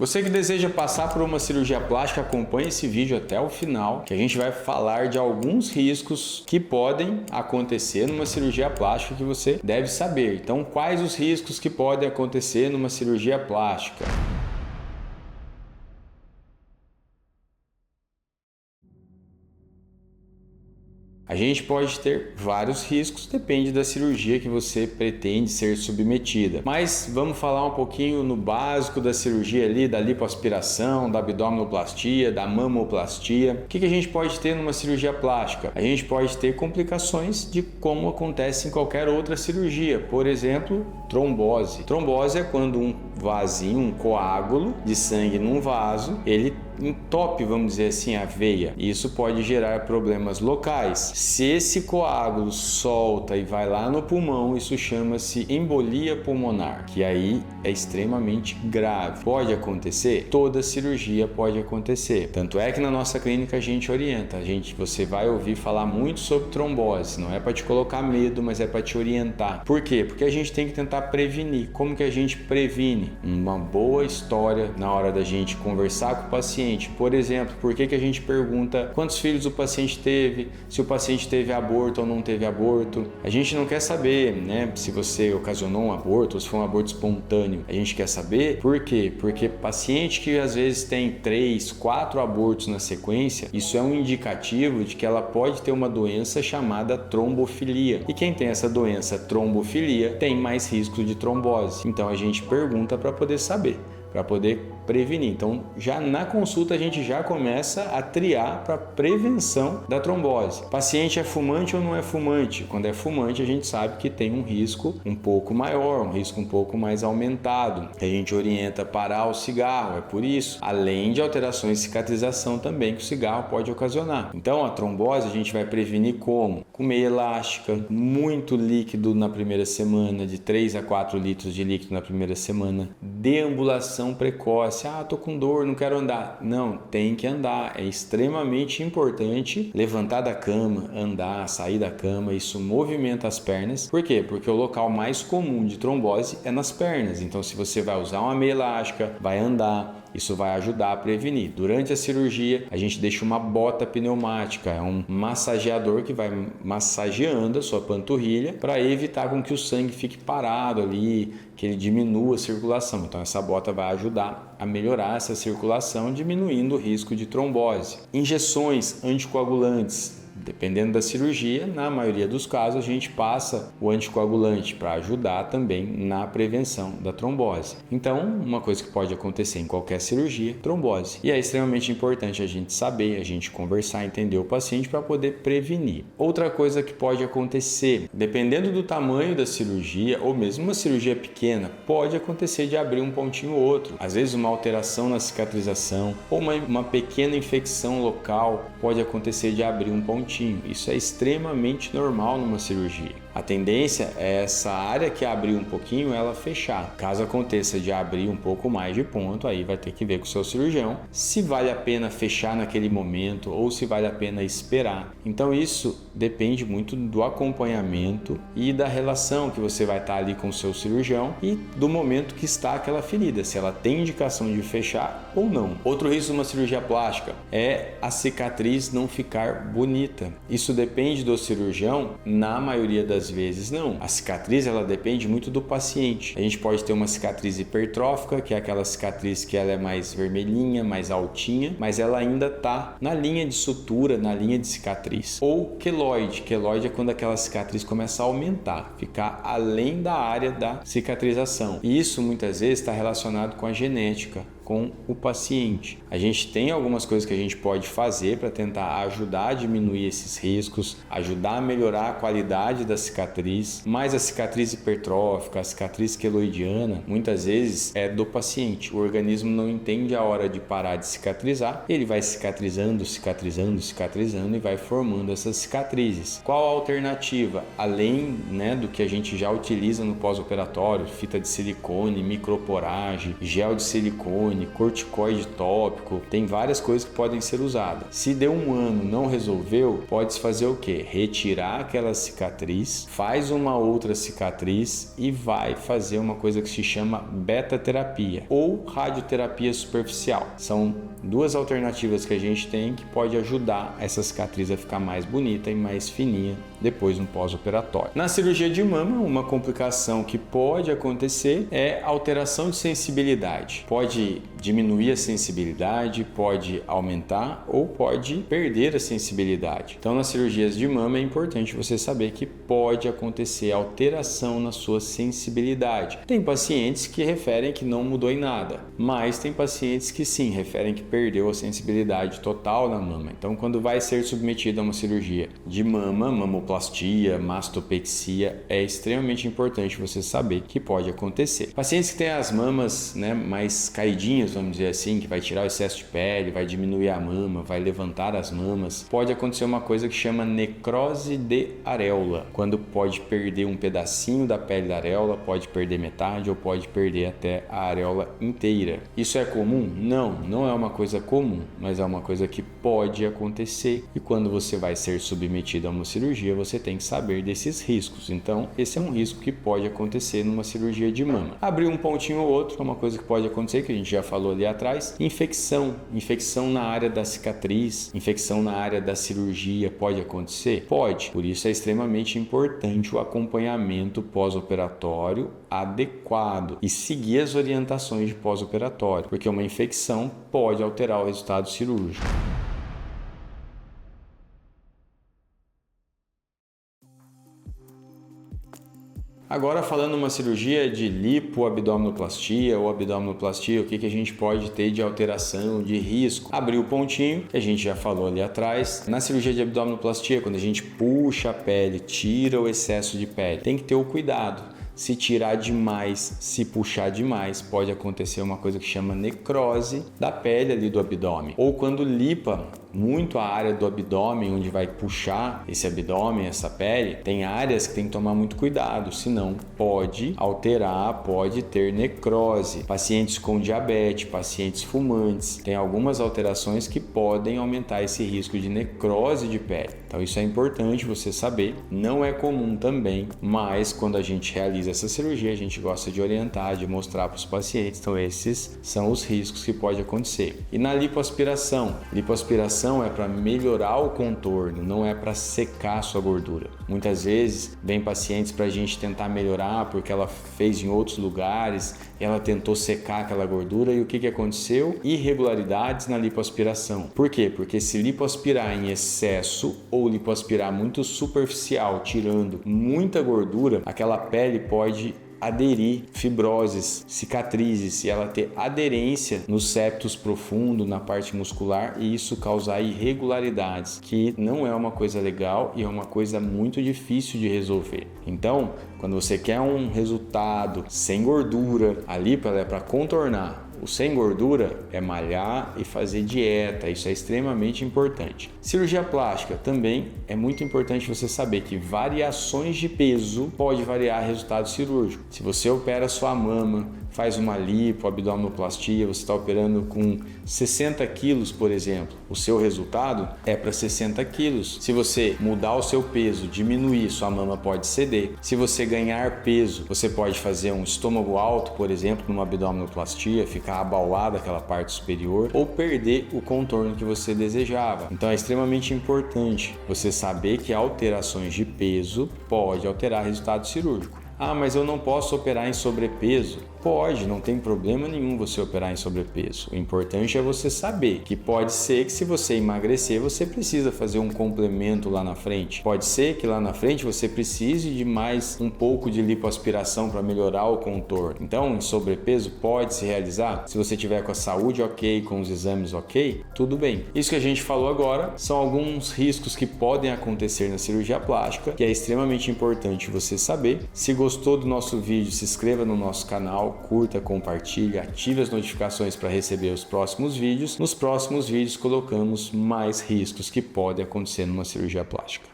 Você que deseja passar por uma cirurgia plástica, acompanhe esse vídeo até o final, que a gente vai falar de alguns riscos que podem acontecer numa cirurgia plástica que você deve saber. Então, quais os riscos que podem acontecer numa cirurgia plástica? A gente pode ter vários riscos, depende da cirurgia que você pretende ser submetida. Mas vamos falar um pouquinho no básico da cirurgia ali, da lipoaspiração, da abdominoplastia, da mamoplastia. O que a gente pode ter numa cirurgia plástica? A gente pode ter complicações de como acontece em qualquer outra cirurgia. Por exemplo, trombose. Trombose é quando um vasinho, um coágulo de sangue num vaso, ele entope, vamos dizer assim, a veia. Isso pode gerar problemas locais. Se esse coágulo solta e vai lá no pulmão, isso chama-se embolia pulmonar, que aí é extremamente grave. Pode acontecer? Toda cirurgia pode acontecer. Tanto é que na nossa clínica a gente orienta. Você vai ouvir falar muito sobre trombose. Não é para te colocar medo, mas é para te orientar. Por quê? Porque a gente tem que tentar prevenir. Como que a gente previne? Uma boa história na hora da gente conversar com o paciente. Por exemplo, por que a gente pergunta quantos filhos o paciente teve, se o paciente teve aborto ou não teve aborto. A gente não quer saber, né, se você ocasionou um aborto ou se foi um aborto espontâneo. A gente quer saber por quê? Porque paciente que às vezes tem 3, 4 abortos na sequência, isso é um indicativo de que ela pode ter uma doença chamada trombofilia. E quem tem essa doença, trombofilia, tem mais risco de trombose. Então a gente pergunta para poder saber, para poder prevenir. Então, já na consulta a gente já começa a triar para prevenção da trombose. Paciente é fumante ou não é fumante? Quando é fumante, a gente sabe que tem um risco um pouco maior, um risco um pouco mais aumentado. A gente orienta a parar o cigarro, é por isso. Além de alterações de cicatrização também que o cigarro pode ocasionar. Então, a trombose a gente vai prevenir como? Com meia elástica, muito líquido na primeira semana, de 3 a 4 litros de líquido na primeira semana, deambulação precoce. Tô com dor, não quero andar. Não, tem que andar. É extremamente importante levantar da cama, andar, sair da cama. Isso movimenta as pernas. Por quê? Porque o local mais comum de trombose é nas pernas. Então, se você vai usar uma meia elástica, vai andar, isso vai ajudar a prevenir. Durante a cirurgia, a gente deixa uma bota pneumática, é um massageador que vai massageando a sua panturrilha para evitar com que o sangue fique parado ali, que ele diminua a circulação. Então essa bota vai ajudar a melhorar essa circulação, diminuindo o risco de trombose. Injeções anticoagulantes. Dependendo da cirurgia, na maioria dos casos a gente passa o anticoagulante para ajudar também na prevenção da trombose. Então, uma coisa que pode acontecer em qualquer cirurgia, trombose. E é extremamente importante a gente saber, a gente conversar, entender o paciente para poder prevenir. Outra coisa que pode acontecer, dependendo do tamanho da cirurgia ou mesmo uma cirurgia pequena, pode acontecer de abrir um pontinho ou outro. Às vezes uma alteração na cicatrização ou uma pequena infecção local pode acontecer de abrir um pontinho. Isso é extremamente normal numa cirurgia. A tendência é essa área que abriu um pouquinho, ela fechar. Caso aconteça de abrir um pouco mais de ponto, aí vai ter que ver com o seu cirurgião se vale a pena fechar naquele momento ou se vale a pena esperar. Então isso depende muito do acompanhamento e da relação que você vai estar ali com o seu cirurgião e do momento que está aquela ferida, se ela tem indicação de fechar ou não. Outro risco de uma cirurgia plástica é a cicatriz não ficar bonita. Isso depende do cirurgião, na maioria das vezes não. A cicatriz ela depende muito do paciente. A gente pode ter uma cicatriz hipertrófica, que é aquela cicatriz que ela é mais vermelhinha, mais altinha, mas ela ainda está na linha de sutura, na linha de cicatriz. Ou queloide. Queloide é quando aquela cicatriz começa a aumentar, ficar além da área da cicatrização. E isso muitas vezes está relacionado com a genética, com o paciente. A gente tem algumas coisas que a gente pode fazer para tentar ajudar a diminuir esses riscos, ajudar a melhorar a qualidade da cicatriz, mas a cicatriz hipertrófica, a cicatriz queloidiana, muitas vezes é do paciente. O organismo não entende a hora de parar de cicatrizar, ele vai cicatrizando, cicatrizando, cicatrizando e vai formando essas cicatrizes. Qual a alternativa? Além, do que a gente já utiliza no pós-operatório, fita de silicone, microporagem, gel de silicone, cortisone, corticoide tópico, tem várias coisas que podem ser usadas. Se deu um ano não resolveu, pode-se fazer o quê? Retirar aquela cicatriz, faz uma outra cicatriz e vai fazer uma coisa que se chama beta-terapia ou radioterapia superficial. São duas alternativas que a gente tem que pode ajudar essa cicatriz a ficar mais bonita e mais fininha depois no pós-operatório. Na cirurgia de mama, uma complicação que pode acontecer é alteração de sensibilidade. Pode diminuir a sensibilidade, pode aumentar ou pode perder a sensibilidade. Então, nas cirurgias de mama é importante você saber que pode acontecer alteração na sua sensibilidade. Tem pacientes que referem que não mudou em nada, mas tem pacientes que sim, referem que perdeu a sensibilidade total na mama. Então, quando vai ser submetido a uma cirurgia de mama, mamoplastia, mastopexia, é extremamente importante você saber que pode acontecer. Pacientes que têm as mamas, mais caidinhas, vamos dizer assim, que vai tirar o excesso de pele, vai diminuir a mama, vai levantar as mamas, pode acontecer uma coisa que chama necrose de areola, quando pode perder um pedacinho da pele da areola, pode perder metade ou pode perder até a areola inteira. Isso é comum? Não é uma coisa comum, mas é uma coisa que pode acontecer, e quando você vai ser submetido a uma cirurgia, você tem que saber desses riscos. Então, esse é um risco que pode acontecer numa cirurgia de mama. Abrir um pontinho ou outro é uma coisa que pode acontecer, que a gente já falou ali atrás. Infecção na área da cicatriz, infecção na área da cirurgia pode acontecer? Pode. Por isso é extremamente importante o acompanhamento pós-operatório adequado e seguir as orientações de pós-operatório, porque uma infecção pode alterar o resultado cirúrgico. Agora, falando uma cirurgia de lipoabdominoplastia ou abdominoplastia, o que a gente pode ter de alteração, de risco? Abrir o pontinho, que a gente já falou ali atrás. Na cirurgia de abdominoplastia, quando a gente puxa a pele, tira o excesso de pele, tem que ter o cuidado. Se tirar demais, se puxar demais, pode acontecer uma coisa que chama necrose da pele ali do abdômen. Ou quando lipa muito a área do abdômen, onde vai puxar esse abdômen, essa pele, tem áreas que tem que tomar muito cuidado, senão pode alterar, pode ter necrose. Pacientes com diabetes, pacientes fumantes, tem algumas alterações que podem aumentar esse risco de necrose de pele. Então isso é importante você saber, não é comum também, mas quando a gente realiza essa cirurgia, a gente gosta de orientar, de mostrar para os pacientes. Então esses são os riscos que pode acontecer. E na lipoaspiração é para melhorar o contorno, não é para secar a sua gordura. Muitas vezes vem pacientes para a gente tentar melhorar porque ela fez em outros lugares, ela tentou secar aquela gordura e o que aconteceu? Irregularidades na lipoaspiração. Por quê? Porque se lipoaspirar em excesso ou lipoaspirar muito superficial, tirando muita gordura, aquela pele pode aderir fibroses, cicatrizes, e ela ter aderência no septos profundo, na parte muscular, e isso causar irregularidades, que não é uma coisa legal e é uma coisa muito difícil de resolver. Então, quando você quer um resultado sem gordura, a lipo ela é para contornar. O sem gordura é malhar e fazer dieta, isso é extremamente importante. Cirurgia plástica também é muito importante você saber que variações de peso pode variar o resultado cirúrgico. Se você opera sua mama, faz uma lipoabdominoplastia, você está operando com 60 quilos, por exemplo, o seu resultado é para 60 quilos. Se você mudar o seu peso, diminuir, sua mama pode ceder. Se você ganhar peso, você pode fazer um estômago alto, por exemplo, numa abdominoplastia, ficar abaulada aquela parte superior, ou perder o contorno que você desejava. Então é extremamente importante você saber que alterações de peso pode alterar o resultado cirúrgico. Ah, mas eu não posso operar em sobrepeso. Pode, não tem problema nenhum você operar em sobrepeso. O importante é você saber que pode ser que se você emagrecer, você precisa fazer um complemento lá na frente. Pode ser que lá na frente você precise de mais um pouco de lipoaspiração para melhorar o contorno. Então, em sobrepeso pode se realizar. Se você tiver com a saúde ok, com os exames ok, tudo bem. Isso que a gente falou agora são alguns riscos que podem acontecer na cirurgia plástica, que é extremamente importante você saber. Se gostou do nosso vídeo, se inscreva no nosso canal, curta, compartilhe, ative as notificações para receber os próximos vídeos. Nos próximos vídeos colocamos mais riscos que podem acontecer numa cirurgia plástica.